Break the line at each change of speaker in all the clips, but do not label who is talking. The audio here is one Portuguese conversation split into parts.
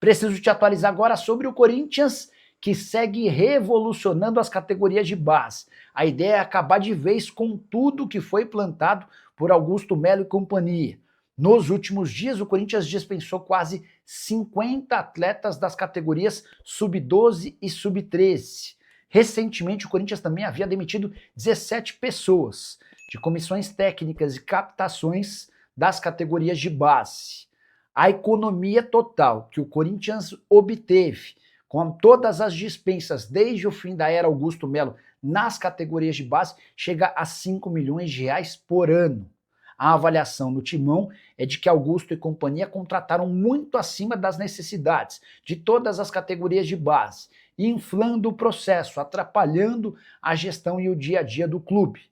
Preciso te atualizar agora sobre o Corinthians, que segue revolucionando as categorias de base. A ideia é acabar de vez com tudo que foi plantado por Augusto Melo e companhia. Nos últimos dias, o Corinthians dispensou quase 50 atletas das categorias sub-12 e sub-13. Recentemente, o Corinthians também havia demitido 17 pessoas de comissões técnicas e captações das categorias de base. A economia total que o Corinthians obteve com todas as dispensas desde o fim da era Augusto Melo nas categorias de base chega a 5 milhões de reais por ano. A avaliação do Timão é de que Augusto e companhia contrataram muito acima das necessidades de todas as categorias de base, inflando o processo, atrapalhando a gestão e o dia a dia do clube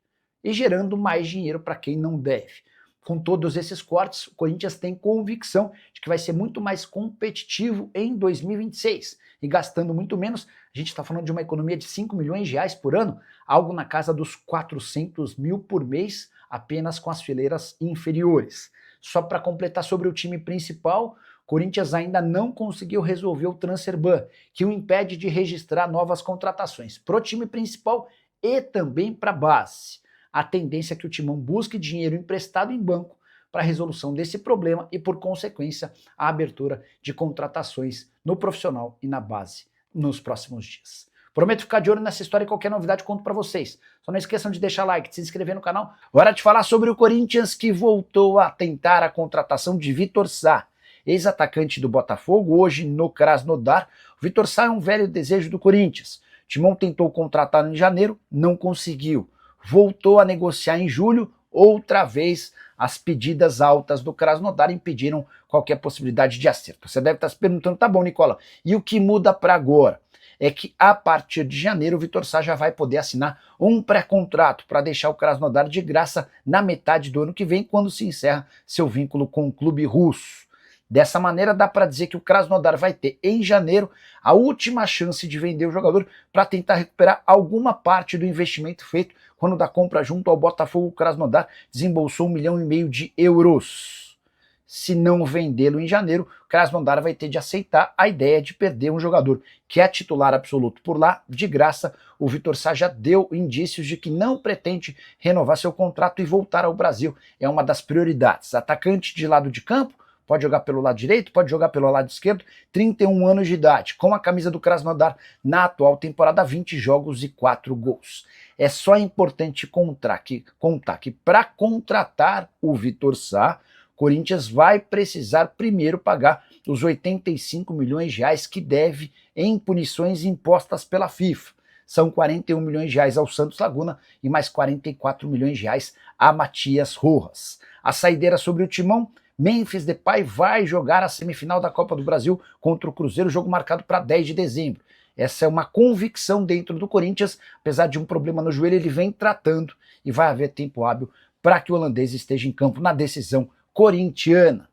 e gerando mais dinheiro para quem não deve. Com todos esses cortes, o Corinthians tem convicção de que vai ser muito mais competitivo em 2026. E gastando muito menos, a gente está falando de uma economia de 5 milhões de reais por ano, algo na casa dos 400 mil por mês, apenas com as fileiras inferiores. Só para completar sobre o time principal, o Corinthians ainda não conseguiu resolver o transfer ban, que o impede de registrar novas contratações para o time principal e também para a base. A tendência é que o Timão busque dinheiro emprestado em banco para a resolução desse problema e, por consequência, a abertura de contratações no profissional e na base nos próximos dias. Prometo ficar de olho nessa história e qualquer novidade conto para vocês. Só não esqueçam de deixar like, de se inscrever no canal. Hora de falar sobre o Corinthians, que voltou a tentar a contratação de Vitor Sá, ex-atacante do Botafogo, hoje no Krasnodar. O Vitor Sá é um velho desejo do Corinthians. O Timão tentou contratá-lo em janeiro, não conseguiu. Voltou a negociar em julho, outra vez as pedidas altas do Krasnodar impediram qualquer possibilidade de acerto. Você deve estar se perguntando, tá bom, Nicola, e o que muda para agora? É que a partir de janeiro o Vitor Sá já vai poder assinar um pré-contrato para deixar o Krasnodar de graça na metade do ano que vem, quando se encerra seu vínculo com o clube russo. Dessa maneira, dá para dizer que o Krasnodar vai ter, em janeiro, a última chance de vender o jogador para tentar recuperar alguma parte do investimento feito quando da compra junto ao Botafogo. O Krasnodar desembolsou 1,5 milhão de euros. Se não vendê-lo em janeiro, o Krasnodar vai ter de aceitar a ideia de perder um jogador que é titular absoluto por lá, de graça. O Vitor Sá já deu indícios de que não pretende renovar seu contrato e voltar ao Brasil. É uma das prioridades. Atacante de lado de campo, pode jogar pelo lado direito, pode jogar pelo lado esquerdo, 31 anos de idade, com a camisa do Krasnodar na atual temporada, 20 jogos e 4 gols. É só importante contar que para contratar o Vitor Sá, o Corinthians vai precisar primeiro pagar os 85 milhões de reais que deve em punições impostas pela FIFA. São 41 milhões de reais ao Santos Laguna e mais 44 milhões de reais a Matias Rojas. A saideira sobre o Timão: Memphis Depay vai jogar a semifinal da Copa do Brasil contra o Cruzeiro, jogo marcado para 10 de dezembro. Essa é uma convicção dentro do Corinthians, apesar de um problema no joelho, ele vem tratando e vai haver tempo hábil para que o holandês esteja em campo na decisão corintiana.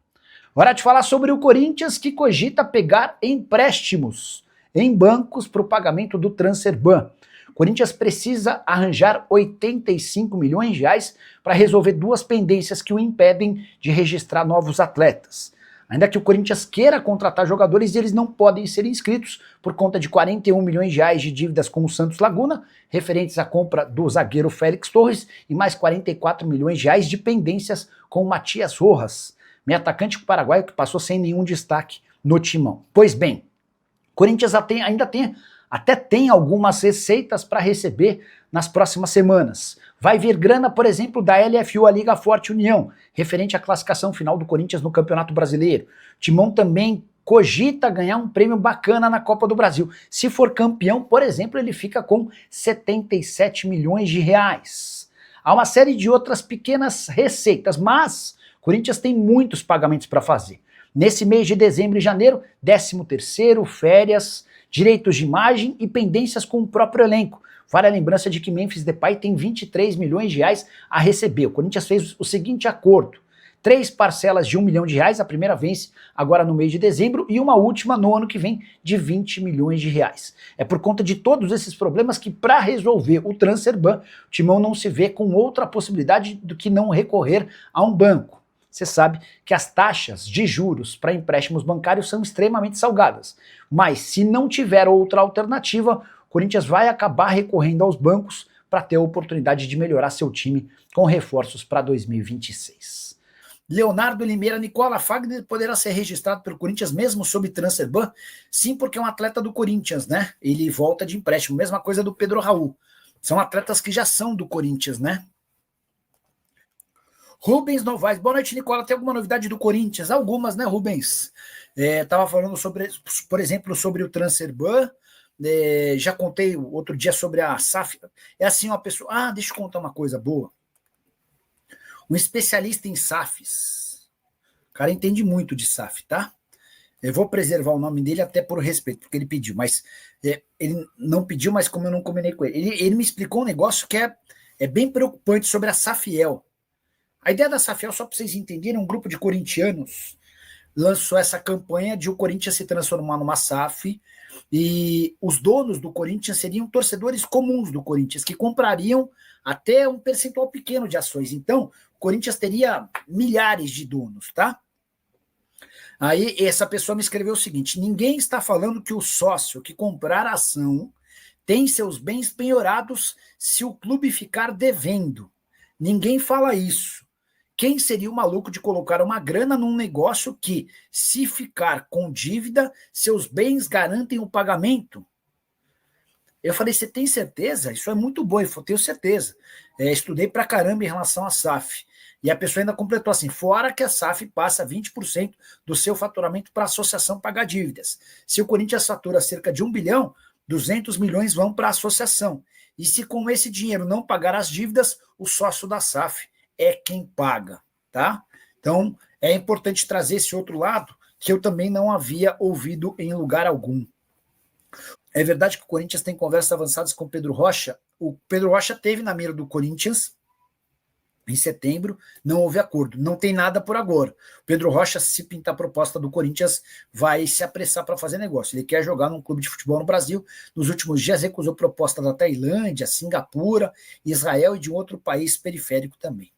Hora de falar sobre o Corinthians, que cogita pegar empréstimos em bancos para o pagamento do transfer ban. O Corinthians precisa arranjar 85 milhões de reais para resolver duas pendências que o impedem de registrar novos atletas. Ainda que o Corinthians queira contratar jogadores, eles não podem ser inscritos por conta de 41 milhões de reais de dívidas com o Santos Laguna, referentes à compra do zagueiro Félix Torres, e mais 44 milhões de reais de pendências com o Matias Rojas, meio atacante paraguaio que passou sem nenhum destaque no Timão. Pois bem, o Corinthians até tem algumas receitas para receber nas próximas semanas. Vai vir grana, por exemplo, da LFU, a Liga Forte União, referente à classificação final do Corinthians no Campeonato Brasileiro. Timão também cogita ganhar um prêmio bacana na Copa do Brasil. Se for campeão, por exemplo, ele fica com 77 milhões de reais. Há uma série de outras pequenas receitas, mas o Corinthians tem muitos pagamentos para fazer. Nesse mês de dezembro e janeiro, 13º, férias, direitos de imagem e pendências com o próprio elenco. Vale a lembrança de que Memphis Depay tem 23 milhões de reais a receber. O Corinthians fez o seguinte acordo: 3 parcelas de 1 milhão de reais, a primeira vence agora no mês de dezembro, e uma última no ano que vem de 20 milhões de reais. É por conta de todos esses problemas que, para resolver o transfer ban, o Timão não se vê com outra possibilidade do que não recorrer a um banco. Você sabe que as taxas de juros para empréstimos bancários são extremamente salgadas. Mas se não tiver outra alternativa, o Corinthians vai acabar recorrendo aos bancos para ter a oportunidade de melhorar seu time com reforços para 2026. Leonardo Limeira, Nicola Fagner poderá ser registrado pelo Corinthians mesmo sob transfer ban? Sim, porque é um atleta do Corinthians, né? Ele volta de empréstimo, mesma coisa do Pedro Raul. São atletas que já são do Corinthians, né? Rubens Novaes, boa noite, Nicola. Tem alguma novidade do Corinthians? Algumas, né, Rubens? Tava falando sobre, por exemplo, sobre o transfer ban. Já contei outro dia sobre a SAF. É assim, uma pessoa. Ah, deixa eu contar uma coisa boa. Um especialista em SAFs. O cara entende muito de SAF, tá? Eu vou preservar o nome dele até por respeito, porque ele pediu, mas ele não pediu, mas como eu não combinei com ele. Ele me explicou um negócio que é bem preocupante sobre a Safiel. A ideia da Safiel, só para vocês entenderem, um grupo de corintianos lançou essa campanha de o Corinthians se transformar numa SAF e os donos do Corinthians seriam torcedores comuns do Corinthians, que comprariam até um percentual pequeno de ações. Então, o Corinthians teria milhares de donos, tá? Aí essa pessoa me escreveu o seguinte: ninguém está falando que o sócio que comprar a ação tem seus bens penhorados se o clube ficar devendo. Ninguém fala isso. Quem seria o maluco de colocar uma grana num negócio que, se ficar com dívida, seus bens garantem o pagamento? Eu falei, você tem certeza? Isso é muito bom. Eu tenho certeza. Estudei pra caramba em relação à SAF. E a pessoa ainda completou assim, fora que a SAF passa 20% do seu faturamento para a associação pagar dívidas. Se o Corinthians fatura cerca de 1 bilhão, 200 milhões vão para a associação. E se com esse dinheiro não pagar as dívidas, o sócio da SAF é quem paga, tá? Então, é importante trazer esse outro lado que eu também não havia ouvido em lugar algum. É verdade que o Corinthians tem conversas avançadas com o Pedro Rocha. O Pedro Rocha teve na mira do Corinthians em setembro, não houve acordo. Não tem nada por agora. O Pedro Rocha, se pintar a proposta do Corinthians, vai se apressar para fazer negócio. Ele quer jogar num clube de futebol no Brasil. Nos últimos dias recusou proposta da Tailândia, Singapura, Israel e de um outro país periférico também.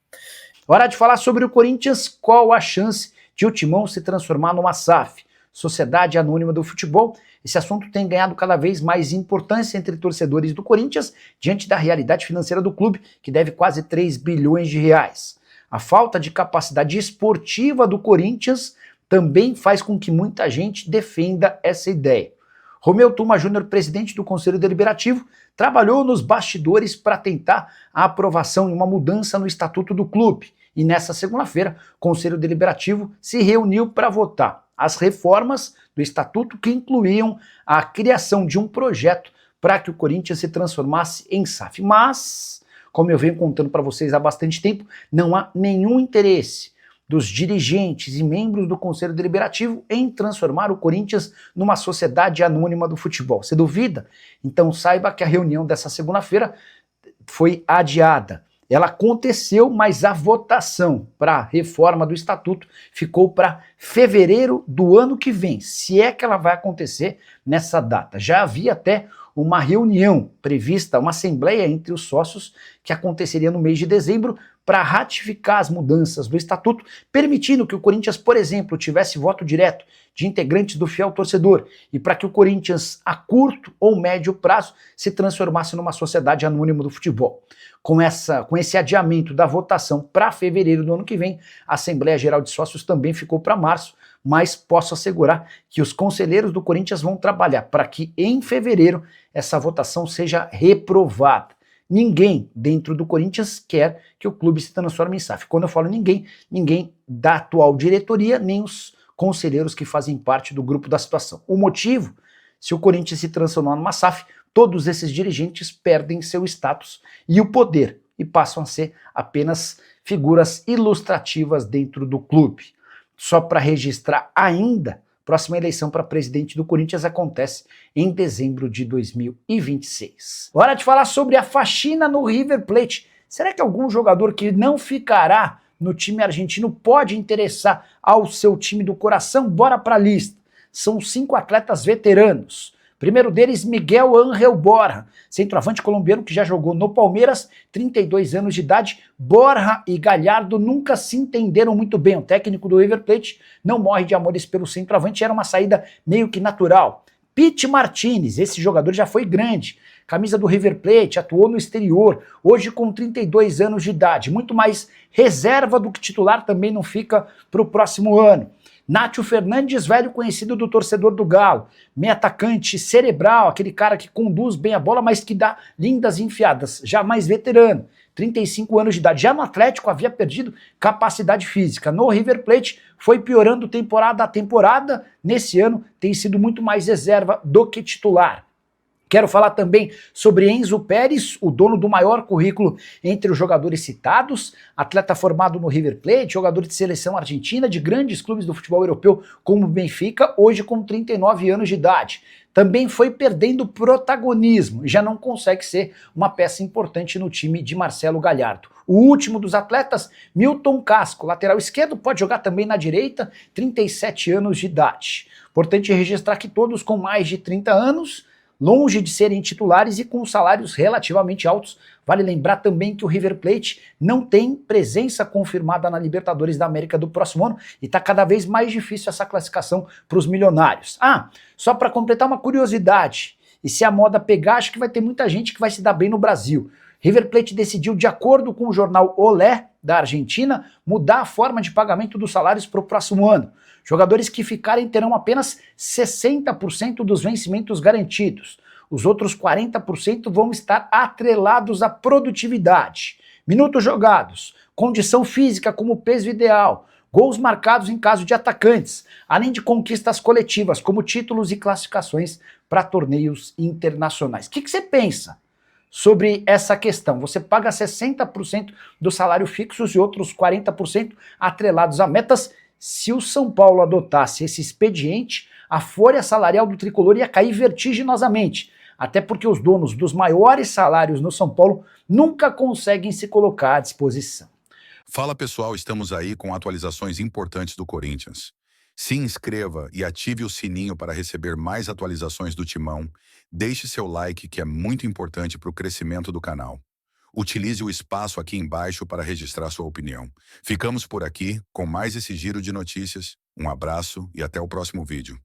Hora de falar sobre o Corinthians. Qual a chance de o Timão se transformar numa SAF, Sociedade Anônima do Futebol? Esse assunto tem ganhado cada vez mais importância entre torcedores do Corinthians diante da realidade financeira do clube, que deve quase 3 bilhões de reais. A falta de capacidade esportiva do Corinthians também faz com que muita gente defenda essa ideia. Romeu Tuma Júnior, presidente do Conselho Deliberativo, trabalhou nos bastidores para tentar a aprovação de uma mudança no estatuto do clube. E nessa segunda-feira, o Conselho Deliberativo se reuniu para votar as reformas do estatuto que incluíam a criação de um projeto para que o Corinthians se transformasse em SAF. Mas, como eu venho contando para vocês há bastante tempo, não há nenhum interesse dos dirigentes e membros do Conselho Deliberativo em transformar o Corinthians numa sociedade anônima do futebol. Você duvida? Então saiba que a reunião dessa segunda-feira foi adiada. Ela aconteceu, mas a votação para a reforma do estatuto ficou para fevereiro do ano que vem, se é que ela vai acontecer nessa data. Já havia até uma reunião prevista, uma assembleia entre os sócios que aconteceria no mês de dezembro para ratificar as mudanças do estatuto, permitindo que o Corinthians, por exemplo, tivesse voto direto de integrantes do fiel torcedor e para que o Corinthians, a curto ou médio prazo, se transformasse numa sociedade anônima do futebol. Com esse adiamento da votação para fevereiro do ano que vem, a Assembleia Geral de Sócios também ficou para março, mas posso assegurar que os conselheiros do Corinthians vão trabalhar para que em fevereiro essa votação seja reprovada. Ninguém dentro do Corinthians quer que o clube se transforme em SAF. Quando eu falo ninguém, ninguém da atual diretoria, nem os conselheiros que fazem parte do grupo da situação. O motivo, se o Corinthians se transformar numa SAF, todos esses dirigentes perdem seu status e o poder e passam a ser apenas figuras ilustrativas dentro do clube. Só para registrar ainda, próxima eleição para presidente do Corinthians acontece em dezembro de 2026. Hora de falar sobre a faxina no River Plate. Será que algum jogador que não ficará no time argentino pode interessar ao seu time do coração? Bora para a lista. São 5 atletas veteranos. Primeiro deles, Miguel Ángel Borja, centroavante colombiano que já jogou no Palmeiras, 32 anos de idade. Borja e Galhardo nunca se entenderam muito bem. O técnico do River Plate não morre de amores pelo centroavante, era uma saída meio que natural. Pity Martinez, esse jogador já foi grande, camisa do River Plate, atuou no exterior, hoje com 32 anos de idade, muito mais reserva do que titular, também não fica para o próximo ano. Nátio Fernandes, velho conhecido do torcedor do Galo, meio atacante cerebral, aquele cara que conduz bem a bola, mas que dá lindas enfiadas, já mais veterano, 35 anos de idade. Já no Atlético havia perdido capacidade física. No River Plate foi piorando temporada a temporada, nesse ano tem sido muito mais reserva do que titular. Quero falar também sobre Enzo Pérez, o dono do maior currículo entre os jogadores citados, atleta formado no River Plate, jogador de seleção argentina, de grandes clubes do futebol europeu como o Benfica, hoje com 39 anos de idade. Também foi perdendo protagonismo e já não consegue ser uma peça importante no time de Marcelo Galhardo. O último dos atletas, Milton Casco, lateral esquerdo, pode jogar também na direita, 37 anos de idade. Importante registrar que todos com mais de 30 anos, longe de serem titulares e com salários relativamente altos. Vale lembrar também que o River Plate não tem presença confirmada na Libertadores da América do próximo ano e está cada vez mais difícil essa classificação para os milionários. Só para completar uma curiosidade, e se a moda pegar, acho que vai ter muita gente que vai se dar bem no Brasil. River Plate decidiu, de acordo com o jornal Olé, da Argentina, mudar a forma de pagamento dos salários para o próximo ano. Jogadores que ficarem terão apenas 60% dos vencimentos garantidos. Os outros 40% vão estar atrelados à produtividade. Minutos jogados, condição física como peso ideal, gols marcados em caso de atacantes, além de conquistas coletivas, como títulos e classificações para torneios internacionais. O que você pensa sobre essa questão? Você paga 60% do salário fixo e outros 40% atrelados a metas. Se o São Paulo adotasse esse expediente, a folha salarial do tricolor ia cair vertiginosamente, até porque os donos dos maiores salários no São Paulo nunca conseguem se colocar à disposição.
Fala pessoal, estamos aí com atualizações importantes do Corinthians. Se inscreva e ative o sininho para receber mais atualizações do Timão. Deixe seu like, que é muito importante para o crescimento do canal. Utilize o espaço aqui embaixo para registrar sua opinião. Ficamos por aqui com mais esse giro de notícias. Um abraço e até o próximo vídeo.